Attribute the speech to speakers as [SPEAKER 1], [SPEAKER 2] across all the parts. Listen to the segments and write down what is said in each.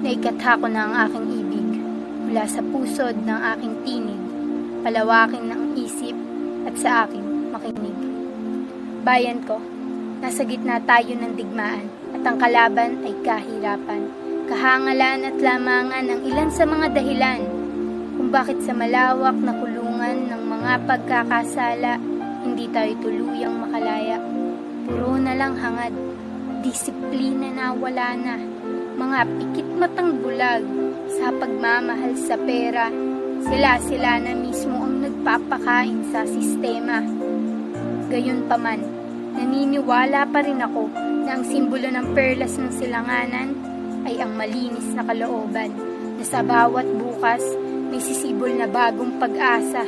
[SPEAKER 1] Naikatha ko na ang aking ibig mula sa pusod ng aking tinig, palawakin ng isip at sa aking makinig. Bayan ko, nasa gitna tayo ng digmaan at ang kalaban ay kahirapan, kahangalan at lamangan ang ilan sa mga dahilan kung bakit sa malawak na kulungan ng mga pagkakasala hindi tayo tuluyang makalaya. Puro na lang hangad, disiplina na wala na, mga pikit matang bulag sa pagmamahal sa pera, sila na mismo ang nagpapakain sa sistema. Gayunpaman, naniniwala pa rin ako na ang simbolo ng perlas ng silanganan ay ang malinis na kalooban na sa bawat bukas may sisibol na bagong pag-asa.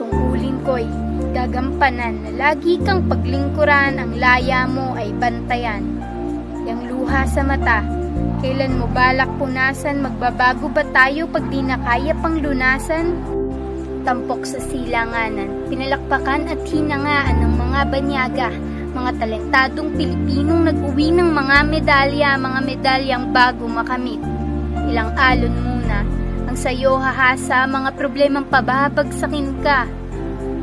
[SPEAKER 1] Tungkulin ko'y gagampanan na lagi kang paglingkuran, ang laya mo ay bantayan. Yang luha sa mata, kailan mo balak punasan? Magbabago ba tayo pag di na kaya pang lunasan? Tampok sa silanganan, pinalakpakan at hinangaan ng mga banyaga, mga talentadong Pilipinong nag-uwi ng mga medalyang bago makamit. Ilang alon muna ang sayo hahasa, mga problemang pababagsakin ka.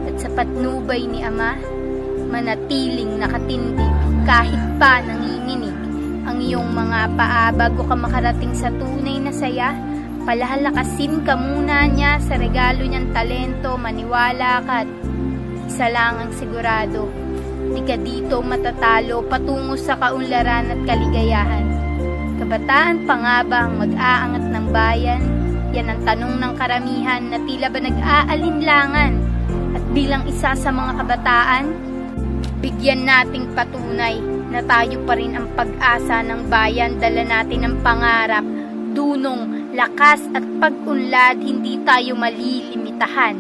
[SPEAKER 1] At sa patnubay ni Ama, manatiling nakatindig kahit pa nanginginig ang iyong mga paa bago ka makarating sa tunay na saya. Palahalakasin ka muna niya sa regalo niyang talento, maniwala ka at isa lang ang sigurado, di ka dito matatalo patungo sa kaunlaran at kaligayahan. Kabataan pa nga ba ang mag-aangat ng bayan? Yan ang tanong ng karamihan na tila ba nag-aalinlangan. At bilang isa sa mga kabataan, bigyan nating patunay na tayo pa rin ang pag-asa ng bayan. Dala natin ang pangarap, dunong, lakas at pag-unlad. Hindi tayo malilimitahan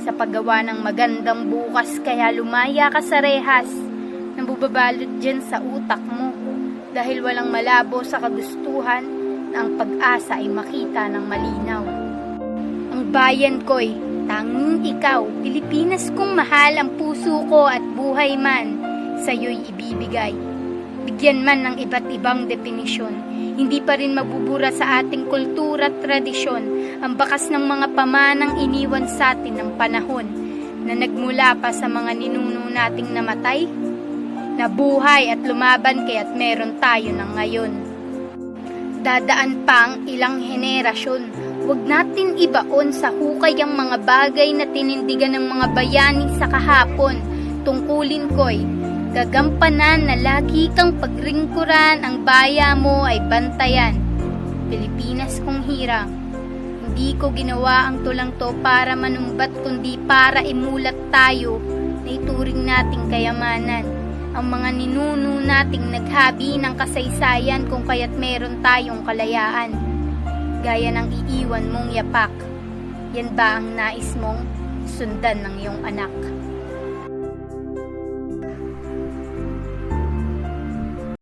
[SPEAKER 1] sa paggawa ng magandang bukas. Kaya lumaya ka sa rehas na bubabalot dyan sa utak mo, dahil walang malabo sa kagustuhan na ang pag-asa ay makita ng malinaw. Ang bayan ko'y tanging ikaw, Pilipinas kong mahal, ang puso ko at buhay man sa'yo'y ibibigay. Bigyan man ng iba't ibang definisyon, hindi pa rin mabubura sa ating kultura at tradisyon ang bakas ng mga pamanang iniwan sa atin ng panahon na nagmula pa sa mga ninuno nating namatay, nabuhay at lumaban kaya't meron tayo ng ngayon. Dadaan pa ang ilang henerasyon, huwag natin ibaon sa hukay ang mga bagay na tinindigan ng mga bayani sa kahapon. Tungkulin ko'y gagampanan na lagi kang pagringkuran, ang baya mo ay bantayan. Pilipinas kong hirang, hindi ko ginawa ang tulang to para manumbat, kundi para imulat tayo na ituring nating kayamanan. Ang mga ninuno nating naghabi ng kasaysayan, kung kaya't meron tayong kalayaan. Gaya ng iiwan mong yapak, yan ba ang nais mong sundan ng iyong anak?